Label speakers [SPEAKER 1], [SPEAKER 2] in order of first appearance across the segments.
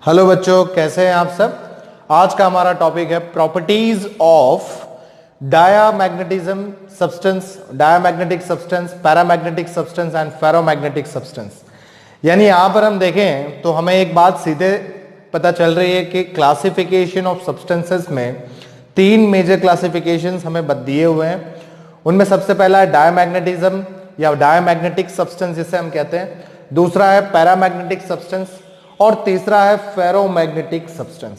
[SPEAKER 1] Hello बच्चों, कैसे हैं आप सब। आज का हमारा टॉपिक है properties of diamagnetism substance, diamagnetic substance, paramagnetic substance and ferromagnetic substance. यानी यहां पर हम देखें तो हमें एक बात सीधे पता चल रही है कि क्लासिफिकेशन ऑफ सब्सटेंसेस में तीन मेजर क्लासिफिकेशंस हमें दिए हुए हैं। उनमें सबसे पहला है डायामैग्नेटिज्म या डायामैग्नेटिक सब्सटेंस जिसे हम कहते हैं, दूसरा है पैरामैग्नेटिक सब्सटेंस और तीसरा है फेरोमैग्नेटिक सब्सटेंस।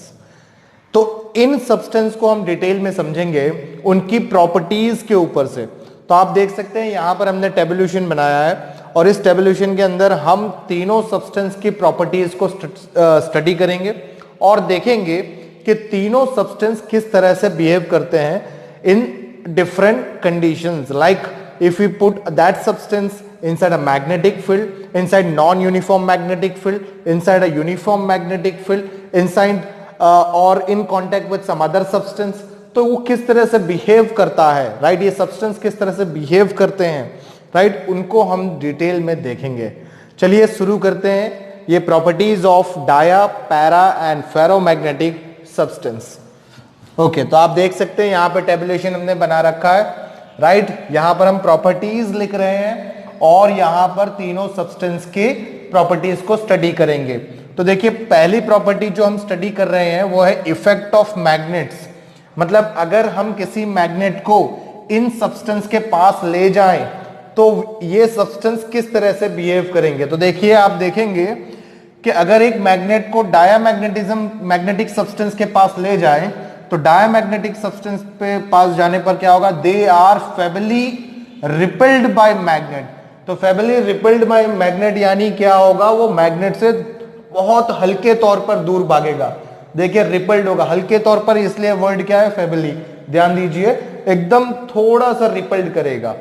[SPEAKER 1] तो इन सब्सटेंस को हम डिटेल में समझेंगे उनकी प्रॉपर्टीज के ऊपर से। तो आप देख सकते हैं यहां पर हमने टेबुलेशन बनाया है और इस टेबुलेशन के अंदर हम तीनों सब्सटेंस की प्रॉपर्टीज को स्टडी करेंगे और देखेंगे कि तीनों सब्सटेंस किस तरह से बिहेव करते हैं in different conditions. Like if we put that substance inside a magnetic field, inside non-uniform magnetic field, inside a uniform magnetic field, inside or in contact with some other substance, तो वो किस तरह से behave करता है, right. ये substance किस तरह से बिहेव करते हैं, राइट, उनको हम डिटेल में देखेंगे। चलिए शुरू करते हैं ये properties of dia, para and ferromagnetic substance. Okay, तो आप देख सकते हैं यहां पर टेबुलेशन हमने बना रखा है, राइट। यहां पर हम प्रॉपर्टीज लिख रहे हैं और यहां पर तीनों सब्सटेंस के प्रॉपर्टीज को स्टडी करेंगे। तो देखिए, पहली प्रॉपर्टी जो हम स्टडी कर रहे हैं वो है इफेक्ट ऑफ मैग्नेट्स। मतलब अगर हम किसी मैग्नेट को इन सब्सटेंस के पास ले जाएं तो ये सब्सटेंस किस तरह से बिहेव करेंगे। तो देखिए, आप देखेंगे कि अगर एक मैग्नेट को डायामैग्नेटिज्म मैग्नेटिक सब्सटेंस के पास ले जाएं तो डायामैग्नेटिक सब्सटेंस पे पास जाने पर क्या होगा, they are feebly repelled by magnet. तो फेबली रिपेल्ड बाय मैग्नेट यानी क्या होगा, वो मैग्नेट से बहुत हल्के तौर पर दूर भागेगा। देखिए, रिपेल्ड होगा हल्के तौर पर, इसलिए वर्ड क्या है, फेबली। ध्यान दीजिए, एकदम थोड़ा सा रिपेल्ड करेगा।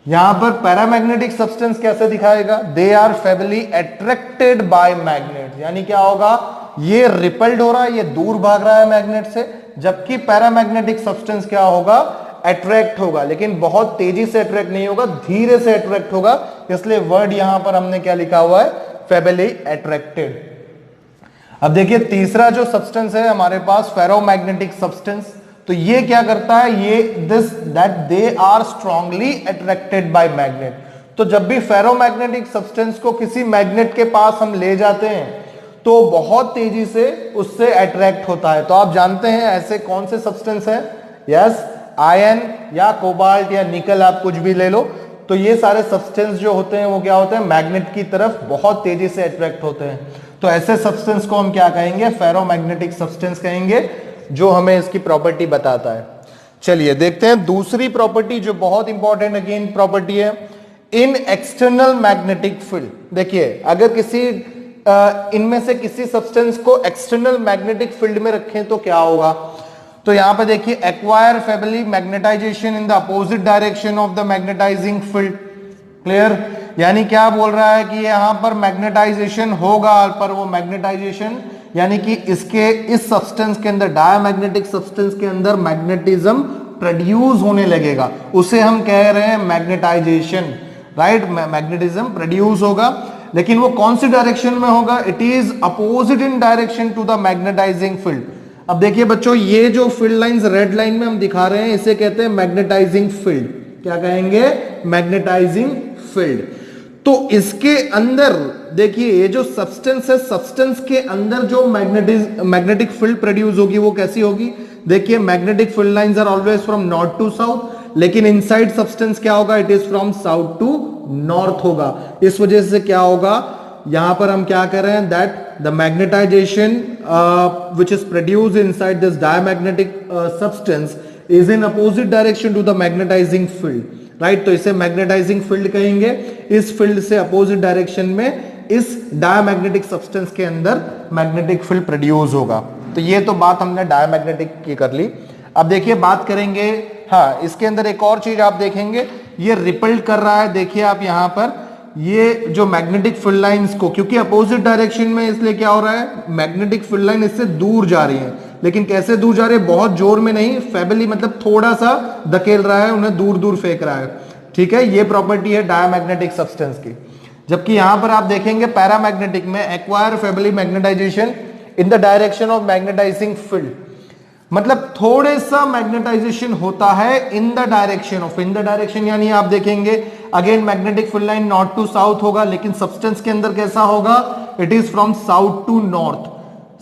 [SPEAKER 1] यहां पर पैरामैग्नेटिक सब्सटेंस कैसे दिखाएगा, they are feebly attracted by magnet. यानी क्या होगा, ये रिपेल्ड हो रहा है, ये दूर भाग रहा है मैग्नेट से, जबकि पैरामैग्नेटिक सब्सटेंस क्या होगा, अट्रैक्ट होगा, लेकिन बहुत तेजी से अट्रैक्ट नहीं होगा, धीरे से अट्रैक्ट होगा। इसलिए वर्ड यहां पर हमने क्या लिखा हुआ है, फेबली अट्रैक्टेड। अब देखिए, तीसरा जो सब्सटेंस है हमारे पास, फेरोमैग्नेटिक सब्सटेंस। तो ये क्या करता है, ये this that they are strongly attracted by magnet. तो जब भी फेरोमैग्नेटिक सब्सटेंस को किसी मैग्नेट के पास हम ले जाते हैं तो बहुत तेजी से उससे अट्रैक्ट होता है। तो आप जानते हैं ऐसे कौन से सब्सटेंस है, यस, आयरन या कोबाल्ट या निकल, आप कुछ भी ले लो। तो ये सारे सब्सटेंस जो होते हैं वो क्या होते हैं, मैग्नेट की तरफ बहुत तेजी से अट्रैक्ट होते हैं। तो ऐसे सब्सटेंस को हम क्या कहेंगे, फेरोमैग्नेटिक सब्सटेंस कहेंगे, जो हमें इसकी प्रॉपर्टी बताता है। चलिए देखते हैं दूसरी प्रॉपर्टी जो बहुत इंपॉर्टेंट अगेन प्रॉपर्टी है, इन एक्सटर्नल मैग्नेटिक फील्ड। देखिए, अगर किसी इनमें से किसी सब्सटेंस को एक्सटर्नल मैग्नेटिक फील्ड में रखें तो क्या होगा। तो यहां पर देखिए, acquire feebly magnetisation in the opposite direction of the magnetising field. Clear, यानी क्या बोल रहा है कि यहां पर मैग्नेटाइजेशन होगा, पर वो मैग्नेटाइजेशन यानी कि इसके इस सब्सटेंस के अंदर, डायामैग्नेटिक सब्सटेंस के अंदर मैग्नेटिज्म प्रोड्यूस होने लगेगा, उसे हम कह रहे हैं मैग्नेटाइजेशन, राइट। मैग्नेटिज्म प्रोड्यूस होगा, लेकिन वो कौन सी डायरेक्शन में होगा, it is opposite in direction to the magnetising field. अब देखिए बच्चों, ये जो फील्ड लाइंस रेड लाइन में हम दिखा रहे हैं इसे कहते हैं मैग्नेटाइजिंग फील्ड। क्या कहेंगे, मैग्नेटाइजिंग फील्ड। तो इसके अंदर देखिए, ये जो सब्सटेंस है, सब्सटेंस के अंदर जो मैग्नेटिक फील्ड प्रोड्यूस होगी वो कैसी होगी। देखिए, magnetic field lines are always from north to south, लेकिन इनसाइड सब्सटेंस क्या होगा, it is from south to north होगा। इस वजह से क्या होगा, यहां पर हम क्या कर रहे हैं, that the magnetisation which is produced inside this diamagnetic substance is in opposite direction to the magnetising field, right. तो इसे मैग्नेटाइजिंग फील्ड कहेंगे। इस फील्ड से अपोजिट डायरेक्शन में इस डायमैग्नेटिक सब्सटेंस के अंदर मैग्नेटिक फील्ड प्रोड्यूस होगा। तो ये तो बात हमने डायमैग्नेटिक की कर ली। अब देखिए, बात करेंगे, हाँ, इसके अंदर एक और चीज आप देखेंगे, ये रिपेल्ड कर रहा है। देखिए आप यहां पर, ये जो मैग्नेटिक फील्ड लाइंस को, क्योंकि अपोजिट डायरेक्शन में, इसलिए क्या हो रहा है, मैग्नेटिक फील्ड लाइन इससे दूर जा रही है। लेकिन कैसे दूर जा रही है, बहुत जोर में नहीं, फेबली मतलब थोड़ा सा धकेल रहा है, उन्हें दूर दूर फेंक रहा है। ठीक है, ये प्रॉपर्टी है डायमैग्नेटिक सब्सटेंस की। जबकि यहां पर आप देखेंगे पैरामैग्नेटिक में acquire feebly magnetisation, in the direction of magnetising field, मतलब थोड़े सा मैग्नेटाइजेशन होता है in the direction of, in the direction यानी आप देखेंगे again magnetic field line north to south होगा, लेकिन सब्सटेंस के अंदर कैसा होगा, it is from south to north.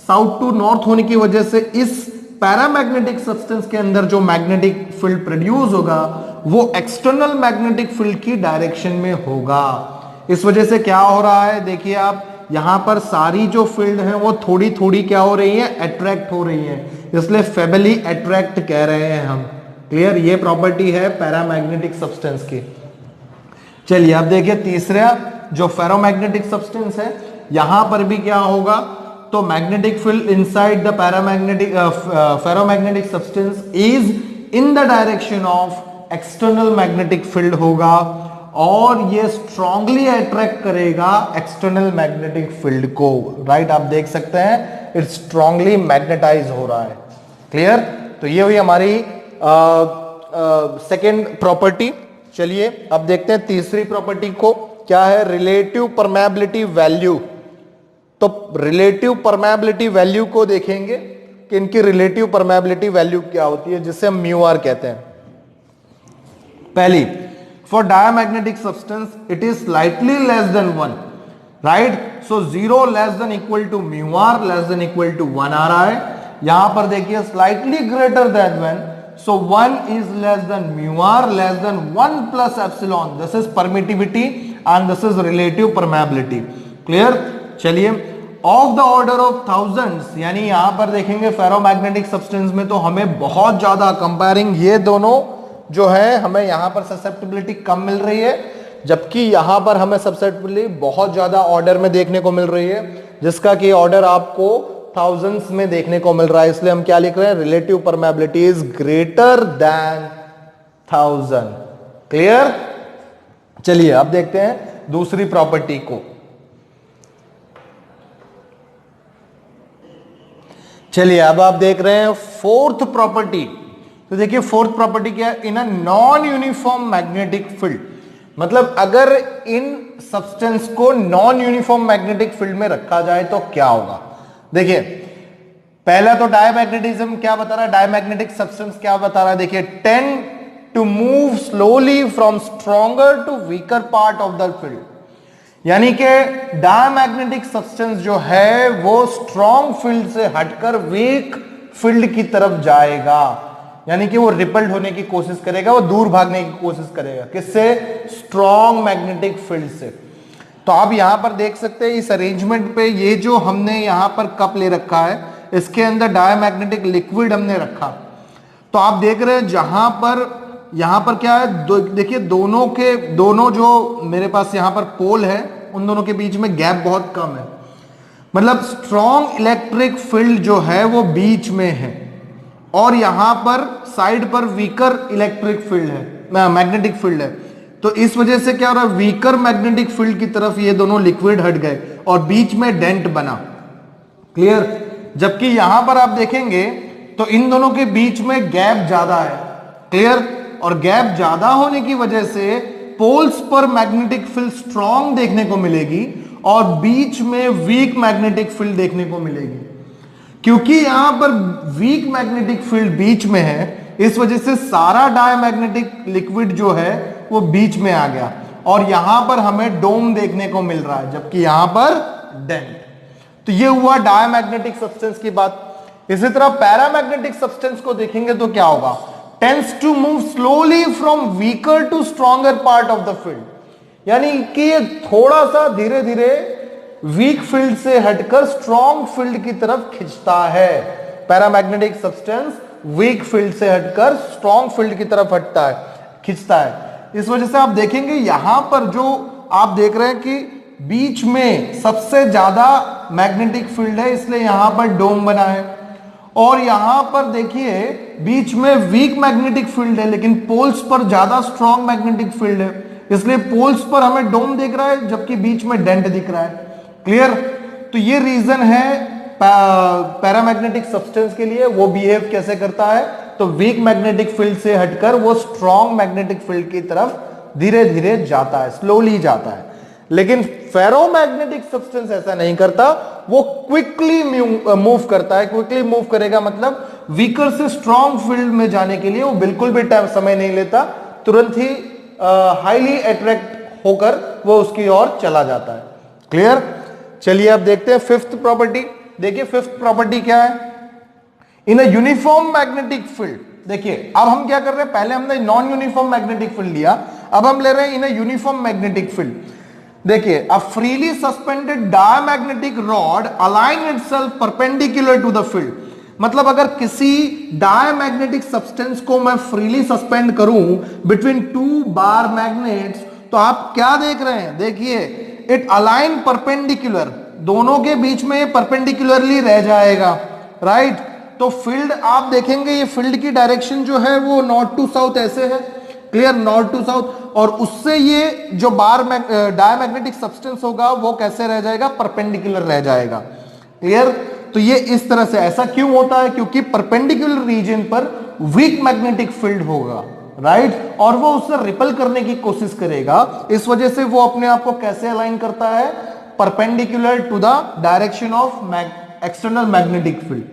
[SPEAKER 1] South to north होने की वजह से इस पैरामैग्नेटिक सब्सटेंस के अंदर जो मैग्नेटिक फील्ड प्रोड्यूस होगा वो एक्सटर्नल मैग्नेटिक फील्ड की डायरेक्शन में होगा। इस वजह से क्या हो रहा है, देखिए आप यहां पर सारी जो फील्ड है वो थोड़ी थोड़ी क्या हो रही है, अट्रैक्ट हो रही है, इसलिए फेबली अट्रैक्ट कह रहे हैं हम। क्लियर, ये प्रॉपर्टी है पैरामैग्नेटिक सब्सटेंस की। चलिए अब देखिए तीसरा जो फेरोमैग्नेटिक सब्सटेंस है, यहां पर भी क्या होगा, तो magnetic field inside the paramagnetic ferromagnetic substance is in the direction of external magnetic field होगा और ये स्ट्रांगली अट्रैक्ट करेगा एक्सटर्नल मैग्नेटिक फील्ड को। राइट, आप देख सकते हैं इट स्ट्रांगली मैग्नेटाइज हो रहा है। क्लियर, तो ये हुई हमारी सेकेंड प्रॉपर्टी। चलिए अब देखते हैं तीसरी प्रॉपर्टी को, क्या है, रिलेटिव परमेबिलिटी वैल्यू। तो रिलेटिव परमेबिलिटी वैल्यू को देखेंगे कि इनकी रिलेटिव परमेबिलिटी वैल्यू क्या होती है, जिसे हम म्यू आर कहते हैं। पहली, for diamagnetic substance it is slightly less than 1, right, so 0 less than equal to mu R less than equal to 1 आ रहा है। यहां पर देखिए slightly greater than 1, so 1 is less than mu r less than 1 plus epsilon, this is permittivity and this is relative permeability. Clear, चलिए of the order of thousands, यानी यहां पर देखेंगे फेरोमैग्नेटिक सब्सटेंस में तो हमें बहुत ज्यादा कंपेयरिंग ये दोनों जो है हमें यहां पर ससेप्टिबिलिटी कम मिल रही है, जबकि यहां पर हमें ससेप्टिबिलिटी बहुत ज्यादा ऑर्डर में देखने को मिल रही है, जिसका कि ऑर्डर आपको थाउजेंड्स में देखने को मिल रहा है। इसलिए हम क्या लिख रहे हैं, relative permeability is greater than 1000। Clear, चलिए अब देखते हैं दूसरी प्रॉपर्टी को। चलिए अब आप देख रहे हैं फोर्थ प्रॉपर्टी। तो देखिए फोर्थ प्रॉपर्टी क्या है, in a non uniform magnetic field, मतलब अगर इन सब्सटेंस को नॉन यूनिफॉर्म मैग्नेटिक फील्ड में रखा जाए तो क्या होगा। देखिए पहला तो डायमैग्नेटिज्म क्या बता रहा है, डायमैग्नेटिक सब्सटेंस क्या बता रहा है, देखिए tend to move slowly from stronger to weaker part of the field, यानी कि डायमैग्नेटिक सब्सटेंस जो है वो स्ट्रॉन्ग फील्ड से हटकर वीक फील्ड की तरफ जाएगा, यानी कि वो रिपल्ड होने की कोशिश करेगा, वो दूर भागने की कोशिश करेगा, किससे, स्ट्रॉन्ग मैग्नेटिक फील्ड से। तो आप यहां पर देख सकते हैं इस अरेंजमेंट पे, ये जो हमने यहां पर कप ले रखा है इसके अंदर डायमैग्नेटिक लिक्विड हमने रखा। तो आप देख रहे हैं जहां पर यहां पर क्या है, देखिए दोनों जो मेरे पास यहां पर पोल है उन दोनों के बीच में गैप बहुत कम है, मतलब स्ट्रॉन्ग इलेक्ट्रिक फील्ड जो है वो बीच में है और यहां पर साइड पर वीकर इलेक्ट्रिक फील्ड है, मैग्नेटिक फील्ड है। तो इस वजह से क्या हो रहा है, वीकर मैग्नेटिक फील्ड की तरफ ये दोनों लिक्विड हट गए और बीच में डेंट बना। क्लियर, जबकि यहां पर आप देखेंगे तो इन दोनों के बीच में गैप ज्यादा है। क्लियर, और गैप ज्यादा होने की वजह से पोल्स पर मैग्नेटिक फील्ड स्ट्रॉन्ग देखने को मिलेगी और बीच में वीक मैग्नेटिक फील्ड देखने को मिलेगी। क्योंकि यहां पर वीक मैग्नेटिक फील्ड बीच में है, इस वजह से सारा डायमैग्नेटिक लिक्विड जो है वो बीच में आ गया और यहां पर हमें डोम देखने को मिल रहा है, जबकि यहां पर डेंट। तो ये हुआ डायमैग्नेटिक सब्सटेंस की बात। इसी तरह पैरामैग्नेटिक सब्सटेंस को देखेंगे तो क्या होगा, tends to move slowly from weaker to stronger part of the field, यानी कि ये थोड़ा सा धीरे धीरे वीक फील्ड से हटकर स्ट्रॉन्ग फील्ड की तरफ खिंचता है। पैरामैग्नेटिक सब्सटेंस वीक फील्ड से हटकर स्ट्रॉन्ग फील्ड की तरफ हटता है, खिंचता है। इस वजह से आप देखेंगे यहां पर जो आप देख रहे हैं कि बीच में सबसे ज्यादा मैग्नेटिक फील्ड है, इसलिए यहां पर डोम बना है, और यहां पर देखिए बीच में वीक मैग्नेटिक फील्ड है लेकिन पोल्स पर ज्यादा स्ट्रॉन्ग मैग्नेटिक फील्ड है, इसलिए पोल्स पर हमें डोम दिख रहा है जबकि बीच में डेंट दिख रहा है। क्लियर, तो ये रीजन है पैरामैग्नेटिक सब्सटेंस के लिए वो बिहेव कैसे करता है, तो वीक मैग्नेटिक फील्ड से हटकर वो स्ट्रॉन्ग मैग्नेटिक फील्ड की तरफ धीरे धीरे जाता है, स्लोली जाता है। लेकिन फेरोमैग्नेटिक सब्सटेंस ऐसा नहीं करता, वो क्विकली मूव करता है। क्विकली मूव करेगा मतलब वीकर से स्ट्रॉन्ग फील्ड में जाने के लिए वो बिल्कुल भी समय नहीं लेता, तुरंत ही हाईली अट्रैक्ट होकर वो उसकी ओर चला जाता है। क्लियर? चलिए अब देखते हैं फिफ्थ प्रॉपर्टी। देखिए फिफ्थ प्रॉपर्टी क्या है, in a uniform magnetic field. देखिए अब हम क्या कर रहे हैं, पहले हमने नॉन यूनिफॉर्म मैग्नेटिक फील्ड लिया, अब हम ले रहे हैं in a uniform magnetic field. देखिए a freely suspended diamagnetic rod align itself perpendicular to the field. मतलब अगर किसी डायमैग्नेटिक सब्सटेंस को मैं फ्रीली सस्पेंड करूं बिटवीन टू बार मैग्नेट्स, तो आप क्या देख रहे हैं, देखिए इट अलाइन परपेंडिकुलर, दोनों के बीच में ये परपेंडिकुलरली रह जाएगा, राइट। तो फील्ड आप देखेंगे, ये फील्ड की डायरेक्शन जो है वो नॉर्थ टू साउथ ऐसे है, क्लियर, नॉर्थ टू साउथ, और उससे ये जो बार डायमैग्नेटिक सब्सटेंस होगा वो कैसे रह जाएगा, परपेंडिकुलर रह जाएगा, क्लियर। तो ये इस तरह से, ऐसा क्यों होता है, क्योंकि परपेंडिकुलर रीजन पर वीक मैग्नेटिक फील्ड होगा, राइट, और वो उससे रिपल करने की कोशिश करेगा, इस वजह से वो अपने आप को कैसे अलाइन करता है, perpendicular to the direction of external magnetic field.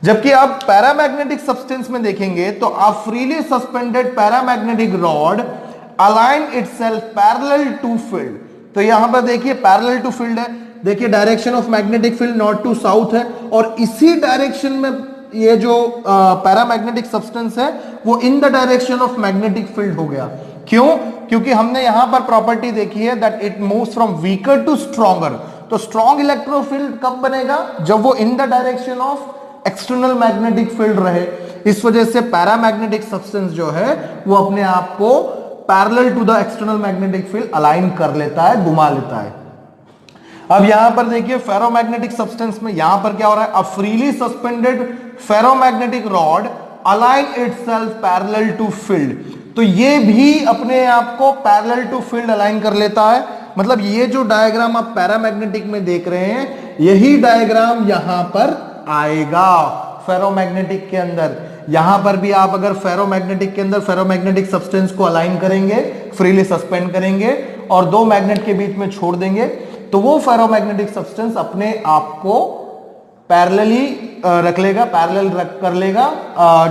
[SPEAKER 1] जबकि आप पैरामैग्नेटिक सब्सटेंस में देखेंगे तो आप freely suspended paramagnetic rod align itself parallel to field. तो यहां पर देखिए पैरेलल टू फील्ड है, देखिए direction of magnetic field north to south है, और इसी डायरेक्शन में ये जो पैरामैग्नेटिक सब्सटेंस है वो in the direction of magnetic field हो गया। क्यों? क्योंकि हमने यहां पर प्रॉपर्टी देखी है that it moves from weaker to stronger. तो स्ट्रॉन्ग इलेक्ट्रोफील्ड कब बनेगा, जब वो in the direction of external magnetic field रहे। इस वजह से पैरामैग्नेटिक सब्सटेंस जो है वो अपने आप को parallel to the external magnetic field align कर लेता है, घुमा लेता है। अब यहां पर देखिए फेरोमैग्नेटिक सब्सटेंस में यहां पर क्या हो रहा है, a freely suspended ferromagnetic rod align itself parallel to field. तो ये भी अपने आप को पैरेलल टू फील्ड अलाइन कर लेता है। मतलब ये जो डायग्राम आप पैरामैग्नेटिक में देख रहे हैं, यही डायग्राम यहां पर आएगा फेरोमैग्नेटिक के अंदर। यहां पर भी आप अगर फेरोमैग्नेटिक के अंदर फेरोमैग्नेटिक सब्सटेंस को अलाइन करेंगे, फ्रीली सस्पेंड करेंगे और दो मैग्नेट के बीच में छोड़ देंगे, तो वो फेरोमैग्नेटिक सब्सटेंस अपने आप को पैरेलली रख लेगा, पैरेलल कर लेगा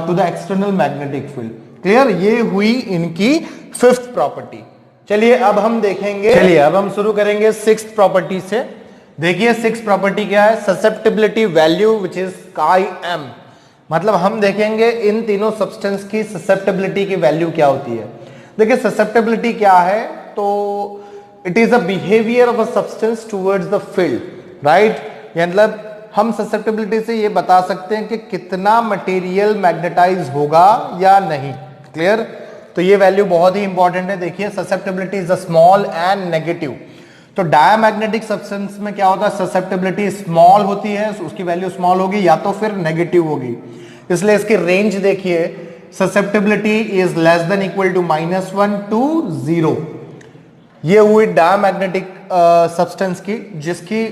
[SPEAKER 1] to the external magnetic field. Clear? ये हुई इनकी फिफ्थ प्रॉपर्टी। चलिए अब हम देखेंगे, चलिए अब हम शुरू करेंगे सिक्स्थ प्रॉपर्टी से। देखिए सिक्स्थ प्रॉपर्टी क्या है, susceptibility value which is chi M. मतलब हम देखेंगे इन तीनों सब्सटेंस की ससेप्टिबिलिटी की वैल्यू क्या होती है। देखिए ससेप्टिबिलिटी क्या है, तो it is a behaviour of a substance towards the field, right. मतलब हम ससेप्टिबिलिटी से ये बता सकते हैं कि कितना मटेरियल मैग्नेटाइज होगा या नहीं, क्लियर। तो ये वैल्यू बहुत ही इंपॉर्टेंट है। देखिए susceptibility is a small and negative. तो डायमैग्नेटिक सब्सटेंस में क्या होता है, ससेप्टिबिलिटी स्मॉल होती है, उसकी वैल्यू स्मॉल होगी या तो फिर नेगेटिव होगी। इसलिए इसकी रेंज देखिए, susceptibility is less than equal to -1 to 0। ये हुई डायमैग्नेटिक सब्सटेंस की, जिसकी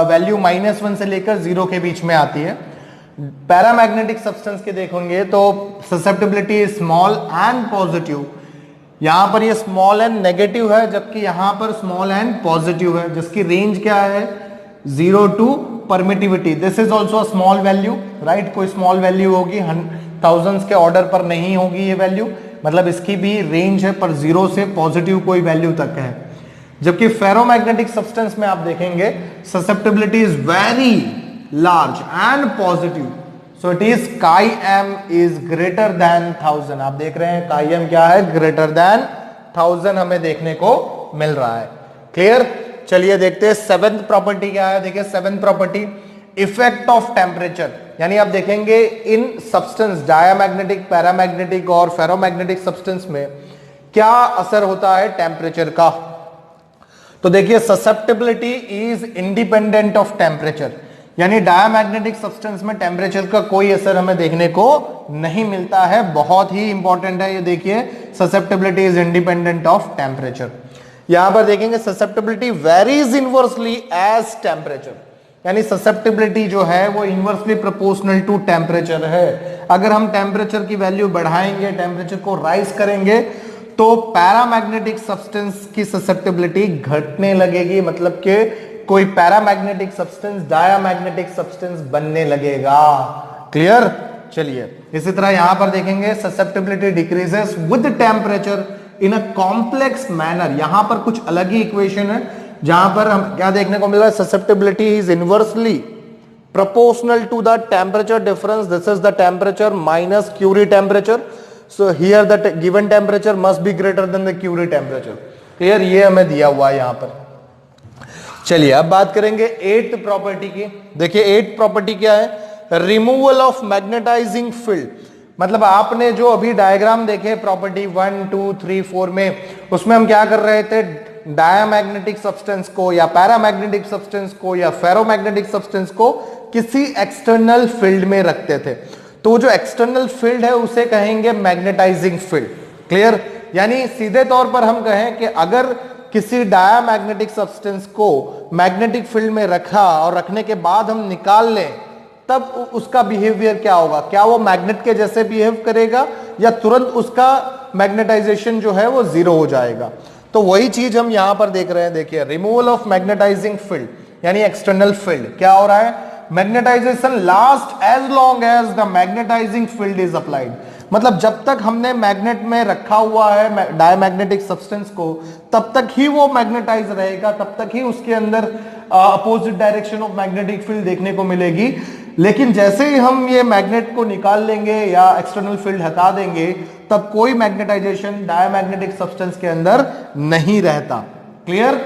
[SPEAKER 1] वैल्यू -1 से लेकर 0 के बीच में आती है। पैरामैग्नेटिक सब्सटेंस के देखोगे तो ससेप्टिबिलिटी स्मॉल एंड पॉजिटिव। यहां पर ये स्मॉल एंड नेगेटिव है, जबकि यहां पर स्मॉल एंड पॉजिटिव है, जिसकी रेंज क्या है 0 to permittivity. This is also small value, right. कोई स्मॉल वैल्यू होगी, थाउजेंड्स के ऑर्डर पर नहीं होगी ये वैल्यू, मतलब इसकी भी रेंज है, पर 0 से पॉजिटिव कोई वैल्यू तक है। जबकि फेरोमैग्नेटिक सब्सटेंस में आप देखेंगे susceptibility is very large and positive. So it is chi M is greater than 1000। आप देख रहे हैं काई एम क्या है, ग्रेटर देन 1000 हमें देखने को मिल रहा है। क्लियर? चलिए देखते हैं सेवेंथ प्रॉपर्टी क्या है। देखिए seventh property, effect of temperature. यानी आप देखेंगे इन सब्सटेंस डायमैग्नेटिक, पैरामैग्नेटिक और फेरोमैग्नेटिक सब्सटेंस में क्या असर होता है टेम्परेचर का। तो देखिए susceptibility is independent of temperature, यानी डायमैग्नेटिक सब्सटेंस में टेम्परेचर का कोई असर हमें देखने को नहीं मिलता है। बहुत ही इंपॉर्टेंट है ये, देखिए susceptibility is independent of temperature. यहां पर देखेंगे susceptibility varies inversely as temperature, यानी ससेप्टिबिलिटी जो है वो इनवर्सली प्रोपोर्शनल टू टेम्परेचर है। अगर हम टेम्परेचर की वैल्यू बढ़ाएंगे, टेम्परेचर को राइज करेंगे, तो पैरामैग्नेटिक सब्सटेंस की ससेप्टेबिलिटी घटने लगेगी, मतलब कि कोई पैरामैग्नेटिक सब्सटेंस डायामैग्नेटिक सब्सटेंस बनने लगेगा। क्लियर? चलिए इसी तरह यहां पर देखेंगे susceptibility decreases with temperature in a complex manner. यहां पर कुछ अलग ही इक्वेशन है जहां पर हम क्या देखने को मिल रहा है, susceptibility is inversely proportional to the temperature difference. This is the temperature minus Curie temperature. So here the given temperature must be greater than the Curie temperature. Clear? ये हमें दिया हुआ है यहां पर। चलिए अब बात करेंगे एट्थ प्रॉपर्टी की। देखिए एट्थ प्रॉपर्टी क्या है, रिमूवल ऑफ मैग्नेटाइजिंग फील्ड। मतलब आपने जो अभी डायग्राम देखे प्रॉपर्टी 1 2 3 4 में, उसमें हम क्या कर रहे थे, डायामैग्नेटिक सब्सटेंस को या पैरामैग्नेटिक सब्सटेंस को या फेरोमैग्नेटिक सब्सटेंस को किसी एक्सटर्नल फील्ड में रखते थे। तो जो एक्सटर्नल फील्ड है उसे कहेंगे मैग्नेटाइजिंग फील्ड। क्लियर? यानी सीधे तौर पर हम कहें कि अगर किसी डायामैग्नेटिक सब्सटेंस को मैग्नेटिक फील्ड में रखा और रखने के बाद हम निकाल लें, तब उसका बिहेवियर क्या होगा, क्या वो मैग्नेट के जैसे बिहेव करेगा या तुरंत उसका मैग्नेटाइजेशन जो है वो जीरो हो जाएगा। तो वही चीज हम यहां पर देख रहे हैं। देखिए रिमूवल ऑफ मैग्नेटाइजिंग फील्ड यानी एक्सटर्नल फील्ड, क्या हो रहा है, magnetisation last as long as the magnetising field is applied. मतलब जब तक हमने मैग्नेट में रखा हुआ है डायमैग्नेटिक सब्सटेंस को, तब तक ही वो मैग्नेटाइज रहेगा, तब तक ही उसके अंदर opposite direction of magnetic field देखने को मिलेगी। लेकिन जैसे ही हम ये मैग्नेट को निकाल लेंगे या एक्सटर्नल फील्ड हटा देंगे, तब कोई मैग्नेटाइजेशन डायमैग्नेटिक सब्सटेंस के अंदर नहीं रहता। क्लियर?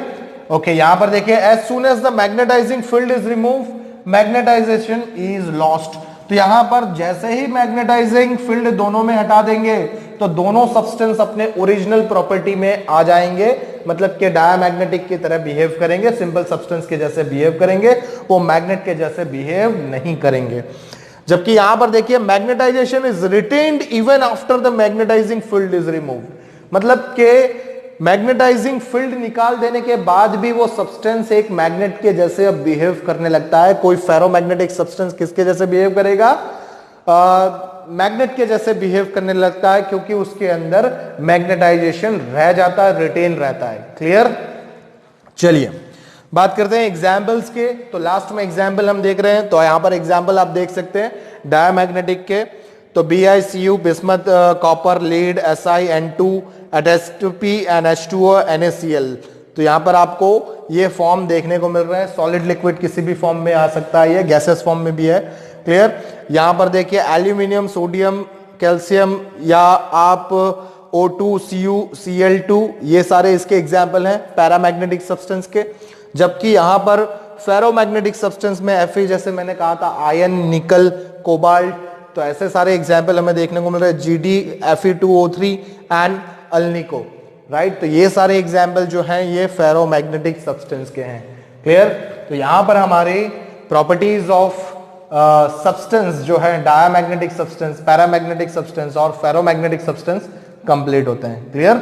[SPEAKER 1] ओके, यहां पर देखिए as soon as the magnetising field is remove magnetisation is lost. तो यहां पर जैसे ही मैग्नेटाइजिंग फील्ड दोनों में हटा देंगे तो दोनों सब्सटेंस अपने ओरिजिनल प्रॉपर्टी में आ जाएंगे, मतलब कि डायमैग्नेटिक की तरह बिहेव करेंगे, सिंपल सब्सटेंस के जैसे बिहेव करेंगे, वो मैग्नेट के जैसे बिहेव नहीं करेंगे। जबकि यहां पर देखिए magnetisation is retained even after the magnetising field is removed. मतलब कि मैग्नेटाइजिंग फील्ड निकाल देने के बाद भी वो सब्सटेंस एक मैग्नेट के जैसे अब बिहेव करने लगता है। कोई फेरोमैग्नेटिक सब्सटेंस किसके जैसे बिहेव करेगा, मैग्नेट के जैसे बिहेव करने लगता है, क्योंकि उसके अंदर मैग्नेटाइजेशन रह जाता है, रिटेन रहता है। क्लियर? चलिए बात करते हैं एग्जाम्पल्स के। तो लास्ट में एग्जाम्पल हम देख रहे हैं, तो यहां पर एग्जाम्पल आप देख सकते हैं डायमैग्नेटिक के। तो BiCu bismuth copper lead Si N2 at H2P and H2O NaCl। तो यहां पर आपको ये फॉर्म देखने को मिल रहा है। सॉलिड लिक्विड किसी भी फॉर्म में आ सकता है, ये गैसेस फॉर्म में भी है। क्लियर? यहां पर देखिए एल्यूमिनियम, सोडियम, कैल्शियम या आप O2 Cu Cl2, ये सारे इसके एग्जाम्पल हैं पैरामैग्नेटिक सब्सटेंस के। जबकि यहां पर फेरोमैग्नेटिक सब्सटेंस में Fe, जैसे मैंने कहा था, आयन, निकल, कोबाल्ट, तो ऐसे सारे एग्जाम्पल हमें देखने को मिल रहे हैं, Gd, Fe2O3 and alnico. Right? तो ये सारे एग्जाम्पल जो हैं ये फेरोमैग्नेटिक सब्सटेंस के हैं। क्लियर? तो यहां पर हमारी प्रॉपर्टीज ऑफ सब्सटेंस जो है डायमैग्नेटिक सब्सटेंस, पैरामैग्नेटिक सब्सटेंस और फेरोमैग्नेटिक सब्सटेंस कंप्लीट होते हैं। क्लियर?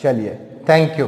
[SPEAKER 1] चलिए, थैंक यू।